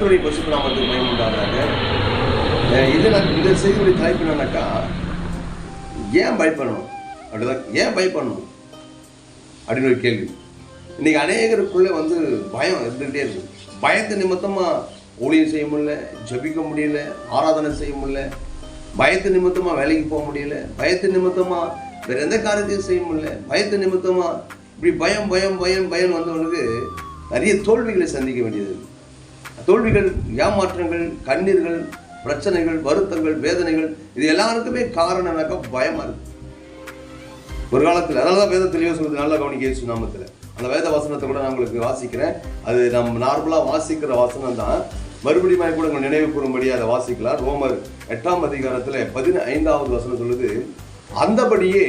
கர்த்தருடைய பரிசுத்த நாமத்துக்கு மகிமை உண்டாதாக. இந்த செய்தியுடைய தலைப்பு என்னன்னாக்கா, ஏன் பயப்படணும் அப்படிதான், ஏன் பயப்படணும் அப்படின்னு ஒரு கேள்வி. இன்னைக்கு அநேகருக்குள்ளே பயம் இருந்துகிட்டே இருக்கு. பயத்து நிமித்தமா ஊழியம் செய்ய முடியல, ஜபிக்க முடியல, ஆராதனை செய்ய முடியல, பயத்து நிமித்தமா வேலைக்கு போக முடியல, பயத்து நிமித்தமா வேற எந்த காரியத்தையும் செய்ய முடியல, பயத்து நிமித்தமா இப்படி பயம் பயம் பயம் பயம் வந்தவனுக்கு நிறைய தோல்விகளை சந்திக்க வேண்டியது. தோல்விகள், ஏமாற்றங்கள், கண்ணீர்கள், பிரச்சனைகள், வருத்தங்கள், வேதனைகள், இது எல்லாருக்குமே காரணம்னாக்கா பயமா இருக்கு. ஒரு காலத்தில் அதனாலதான் வேத தெளிவாக சொல்றது, நல்லா கவனிக்க இயேசு நாமத்தில். அந்த வேத வசனத்தை கூட நான் உங்களுக்கு வாசிக்கிறேன். அது நம்ம நார்மலாக வாசிக்கிற வசனம் தான். மறுபடியும் கூட உங்கள் நினைவு கூறும்படி அதை வாசிக்கலாம். ரோமர் 8ஆம் அதிகாரத்தில் 15வது வசனம் சொல்லுது, அந்தபடியே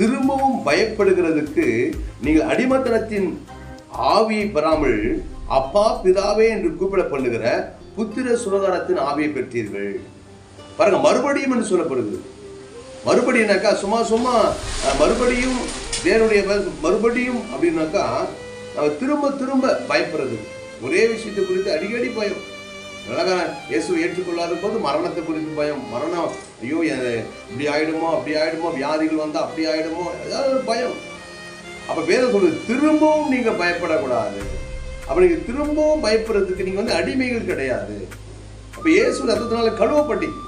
திரும்பவும் பயப்படுகிறதுக்கு நீங்கள் அடிமத்தனத்தின் ஆவியை பெறாமல் அப்பா பிதாவே என்று கூப்பிட பண்ணுகிற புத்திர சுகாரத்தின் ஆவியை பெற்றீர்கள். பாருங்க, மறுபடியும் என்று சொல்லப்படுகிறது. மறுபடினாக்கா சும்மா மறுபடியும் தேவனுடைய மறுபடியும் அப்படின்னாக்கா நம்ம திரும்ப திரும்ப பயப்படுறது. ஒரே விஷயத்தை குறித்து அடிக்கடி பயம். அழகான இயேசுவை ஏற்றுக்கொள்ளாத போது மரணத்தை குறித்து பயம். மரணம், ஐயோ இப்படி ஆயிடுமோ அப்படி ஆயிடுமோ, வியாதிகள் வந்தா அப்படி ஆயிடுமோ, ஏதாவது ஒரு பயம். அப்ப வேதம் சொல்லுது, திரும்பவும் நீங்க பயப்படக்கூடாது. அப்ப நீங்க திரும்பவும் பயப்படுறதுக்கு நீங்க அடிமைகள் கிடையாது. அப்ப இயேசு ரத்தத்தினால கழுவப்பட்டீங்க.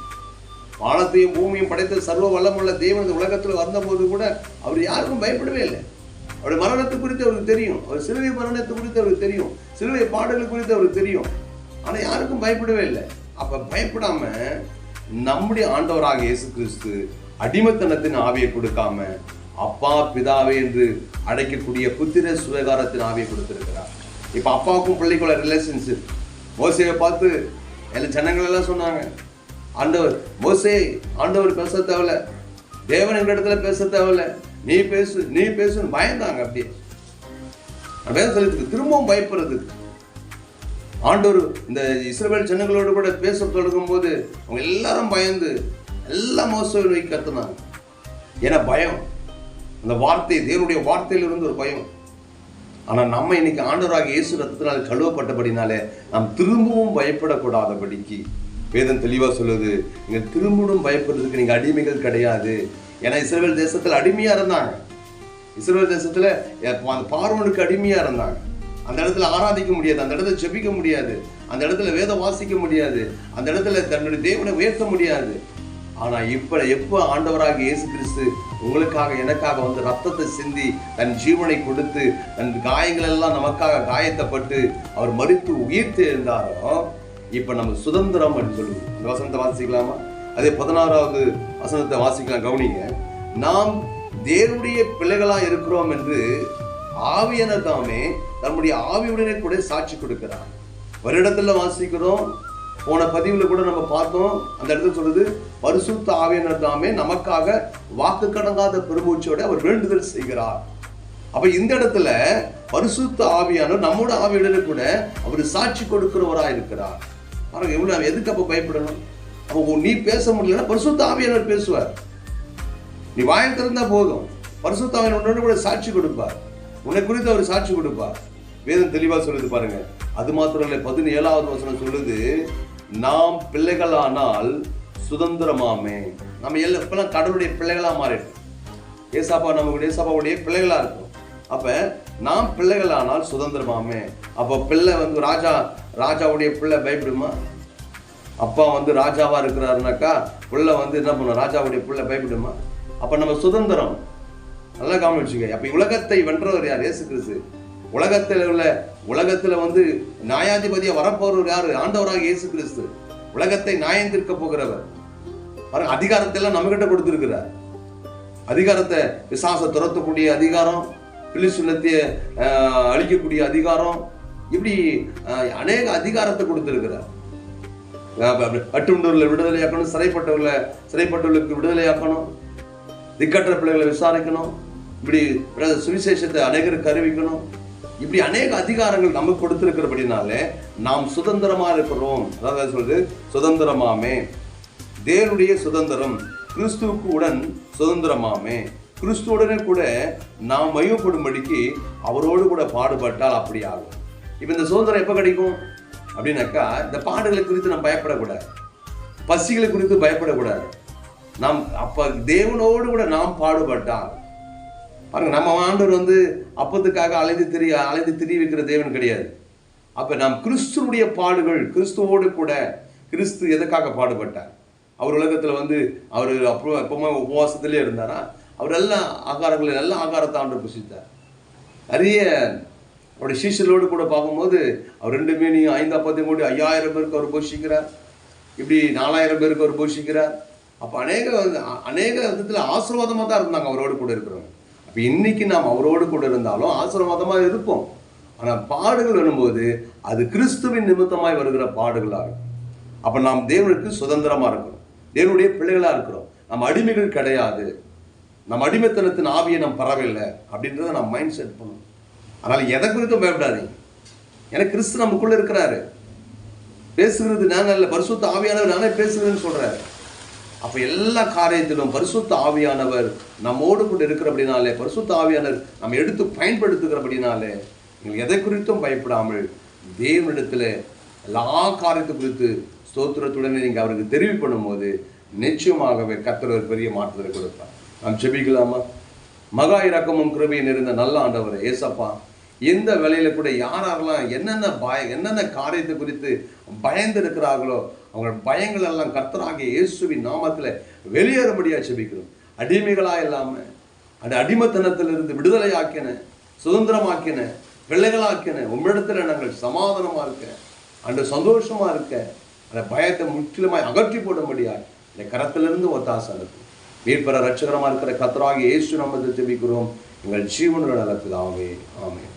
வானத்தையும் பூமியும் படைத்த சர்வ வல்லமுள்ள தேவன் இந்த உலகத்தில் வந்தபோது கூட அவர் யாருக்கும் பயப்படவே இல்லை. அவருடைய மரணத்தை குறித்து அவருக்கு தெரியும், அவர் சிலுவை மரணத்தை குறித்து அவருக்கு தெரியும், சிலுவை பாடல்கள் குறித்து அவருக்கு தெரியும். ஆனா யாருக்கும் பயப்படவே இல்லை. அப்ப பயப்படாம நம்முடைய ஆண்டவராக இயேசு கிறிஸ்து அடிமைத்தனத்தின் ஆவியை கொடுக்காம அப்பா பிதாவே என்று அழைக்கக்கூடிய புத்திர சுகாரத்தின் ஆவியை கொடுத்திருக்கிறார். இப்ப அப்பாவுக்கும் பிள்ளைக்குள்ள ரிலேஷன்ஷிப். மோசேயை பார்த்து எல்லா ஜனங்கள் எல்லாம் சொன்னாங்க, ஆண்டவர் மோசே, ஆண்டவர் பேச தேவையில்ல, தேவன் எங்க இடத்துல பேச தேவையில்ல, நீ பேசுன்னு பயந்தாங்க. அப்படியே வேதம் சொல்லிட்டு திரும்பவும் பயப்படுறதுக்கு ஆண்டவர் இந்த இஸ்ரவேல் ஜனங்களோடு கூட பேச தொடங்கும் போது அவங்க எல்லாரும் பயந்து எல்லாம் மோசே நோக்கி கத்துனாங்க. ஏன்னா பயம், அந்த வார்த்தை, தேவனுடைய வார்த்தையிலிருந்து ஒரு பயம். ஆனா நம்ம இன்னைக்கு ஆண்டவராக இயேசு ரத்தத்தினால் கழுவப்பட்டபடினாலே நாம் திரும்பவும் பயப்படக்கூடாதபடிக்கு வேதம் தெளிவா சொல்லுது, நீங்க திரும்பவும் பயப்படுறதுக்கு நீங்க அடிமைகள் கிடையாது. ஏன்னா இஸ்ரவேல் தேசத்துல அடிமையா இருந்தாங்க. இஸ்ரவேல் தேசத்துல அந்த பார்வோனுக்கு அடிமையா இருந்தாங்க. அந்த இடத்துல ஆராதிக்க முடியாது, அந்த இடத்துல ஜெபிக்க முடியாது, அந்த இடத்துல வேதம் வாசிக்க முடியாது, அந்த இடத்துல தன்னுடைய தேவனை உயர்த்த முடியாது. ஆனா எப்ப ஆண்டவராக இயேசு கிறிஸ்து உங்களுக்காக எனக்காக ரத்தத்தை சிந்தி தன் ஜீவனை கொடுத்து தன் காயங்கள் எல்லாம் நமக்காக காயத்தப்பட்டு அவர் மரித்து உயிர்த்து இருந்தாரோ, இப்ப நம்ம சுதந்திரம் அப்படின்னு சொல்லுவோம். இந்த வசனத்தை வாசிக்கலாமா? அதே 16வது வசனத்தை வாசிக்கலாம், கவனிங்க. நாம் தேவனுடைய பிள்ளைகளா இருக்கிறோம் என்று ஆவியானவர் தாமே நம்முடைய ஆவியுடனே கூட சாட்சி கொடுக்கிறார். ஒரு இடத்துல வாசிக்கிறோம், போன பதிவுல கூட நம்ம பார்த்தோம். அந்த இடத்துல சொல்லுது, பரிசுத்த ஆவியானவர் தாமே நமக்காக வாக்கு கடங்காத பெருமூச்சோட அவர் வேண்டுதல் செய்கிறார். அப்ப இந்த இடத்துல பரிசுத்த ஆவியானவர் நம்மோட ஆவியுடனே கூட அவர் சாட்சி கொடுக்கிறவரா இருக்கிறார். பாருங்க, எவ்வளவு எதுக்கு அப்ப பயப்படணும்? அப்போ நீ பேச முடியலன்னா பரிசுத்த ஆவியானவர் பேசுவார். நீ வாயை திறந்தா போதும், பரிசுத்த ஆவியானவர் கூட சாட்சி கொடுப்பார், உன்னை குறித்து அவர் சாட்சி கொடுப்பார். வேதம் தெளிவா சொல்லுது பாருங்க. அது மாத்திரம் இல்லை, 17வது வசனம் சொல்லுது, நாம் பிள்ளைகளானால் சுதந்திரமாமே. நம்ம எல்லாம் இப்பெல்லாம் கடவுளுடைய பிள்ளைகளா மாறிட்டோம். ஏசாப்பாவுடைய பிள்ளைகளா இருக்கும். அப்ப நாம் பிள்ளைகளானால் சுதந்திரமாமே. அப்ப பிள்ளை ராஜாவுடைய பிள்ளை பயப்படுமா? அப்பா ராஜாவா இருக்கிறாருனாக்கா பிள்ளை என்ன பண்ணும்? ராஜாவுடைய பிள்ளை பயப்படுமா? அப்ப நம்ம சுதந்திரம். நல்லா கவனிச்சுக்க. அப்ப உலகத்தை வென்றவர் யார்? இயேசு கிறிஸ்து. உலகத்துல நியாயாதிபதியா வரப்போறவர் யாரு? ஆண்டவராக இயேசு கிறிஸ்து. உலகத்தை நியாயம் தீர்க்க போகிறவர். அதிகாரத்தை எல்லாம் நம்ம கிட்ட கொடுத்திருக்கிறார். அதிகாரத்தை, பிசாசை துரத்தக்கூடிய அதிகாரம், பிலிஸ்தீனத்தை அழிக்கக்கூடிய அதிகாரம், இப்படி அநேக அதிகாரத்தை கொடுத்திருக்கிறார். கட்டுண்டவர்களை விடுதலையாக்கணும், சிறைப்பட்டவர்களுக்கு விடுதலையாக்கணும், திக்கற்ற பிள்ளைகளை விசாரிக்கணும், இப்படி சுவிசேஷத்தை அநேகருக்கு அறிவிக்கணும். இப்படி அநேக அதிகாரங்கள் நமக்கு கொடுத்திருக்கிறபடினாலே நாம் சுதந்திரமா இருக்கிறோம். அதாவது சொல்றது சுதந்திரமாமே. தேவனுடைய சுதந்திரம் கிறிஸ்துவுக்கு உடன் சுதந்திரமாமே. கிறிஸ்துவுடனே கூட நாம் மகிமைப்படும்படிக்கு அவரோடு கூட பாடுபட்டால் அப்படி ஆகும். இப்ப இந்த சுதந்திரம் எப்ப கிடைக்கும்? அப்படின்னாக்கா இந்த பாடுகளை குறித்து நாம் பயப்படக்கூடாது, பசிகளை குறித்து பயப்படக்கூடாது. நாம் அப்ப தேவனோடு கூட நாம் பாடுபட்டால் பாருங்க, நம்ம ஆண்டவர் அப்பத்துக்காக அலைந்து திரி வைக்கிற தேவன் கிடையாது. அப்ப நாம் கிறிஸ்துவனுடைய பாடுகள், கிறிஸ்துவோடு கூட கிறிஸ்து எதுக்காக பாடுபட்டார்? அவர் உலகத்துல அவர் எப்பவுமே உபவாசத்திலே இருந்தாரா? அவர் எல்லா ஆகாரத்தை ஆண்டவர் புசித்தார். நிறைய அவருடைய சீஷர்களோடு கூட பார்க்கும்போது அவர் 2 மீனையும் 5 அப்பத்தையும் கூடி 5000 பேருக்கு அவர் போஷிக்கிறார். இப்படி 4000 பேருக்கு அவர் போஷிக்கிறார். அப்ப அநேக விதத்துல ஆசீர்வாதமா தான் இருந்தாங்க அவரோடு கூட இருக்கிறவங்க. அப்ப இன்னைக்கு நாம் அவரோடு கூட இருந்தாலும் ஆசீர்வாதமா இருப்போம். ஆனால் பாடுகள் வரும்போது அது கிறிஸ்துவின் நிமித்தமாய் வருகிற பாடுகளா இருக்கும். அப்ப நாம் தேவனுக்கு சுதந்திரமா இருக்கிறோம், தேவனுடைய பிள்ளைகளா இருக்கிறோம். நம்ம அடிமைகள் கிடையாது. நம்ம அடிமைத்தனத்தின் ஆவியை நாம் பரவில்லை அப்படின்றத நம்ம மைண்ட் செட் பண்ணணும். அதனால எதை குறித்தும் பயப்படாதீங்க. எனக்கு கிறிஸ்து நமக்குள்ள இருக்கிறாரு. பேசுகிறது நான் அல்ல, பரிசுத்த ஆவியானவர் நானே பேசுகிறேன்னு சொல்றாரு. அப்ப எல்லா காரியத்திலும் பரிசுத்த ஆவியானவர் நம்மோடு கூட இருக்கிறபடினாலே, பரிசுத்த ஆவியானவர் நம்ம எடுத்து பயன்படுத்துகிறபடினாலே நீங்கள் எதை குறித்தும் பயப்படாமல் தேவனிடத்துல எல்லா காரியத்தை குறித்து ஸ்தோத்திரத்துடனே நீங்க அவருக்கு தெரிவு பண்ணும்போது நிச்சயமாகவே கர்த்தர் ஒரு பெரிய மாற்றத்தை கொடுப்பார். நாம் ஜெபிக்கலாமா? மகா இரக்கமும் கிருபையும் நிறைந்த நல்ல ஆண்டவரே, ஏசப்பா, எந்த வேலையில கூட யாரெல்லாம் என்னென்ன காரியத்தை குறித்து பயந்து இருக்கிறார்களோ அவங்க பயங்கள் எல்லாம் கர்த்தராகிய இயேசுவின் நாமத்துல வெளியேறும்படியா ஜெபிக்கிறோம். அடிமைகளா இல்லாம அந்த அடிமைத்தனத்திலிருந்து விடுதலை ஆக்கின, சுதந்திரமாக்கின, பிள்ளைகளாக்கின உம்மிடத்துல நாங்கள் சமாதானமா இருக்க, அந்த சந்தோஷமா இருக்க, அந்த பயத்தை முற்றிலுமாய் அகற்றி போடும்படியா இந்த கரத்திலிருந்து ஒத்தாசை இருக்கும். மீட்பர ரட்சகரமா இருக்கிற கர்த்தராகிய இயேசு நாமத்தில் ஜெபிக்கிறோம் எங்கள் ஜீவனுள்ள நல்ல பிதாவே, ஆமென்.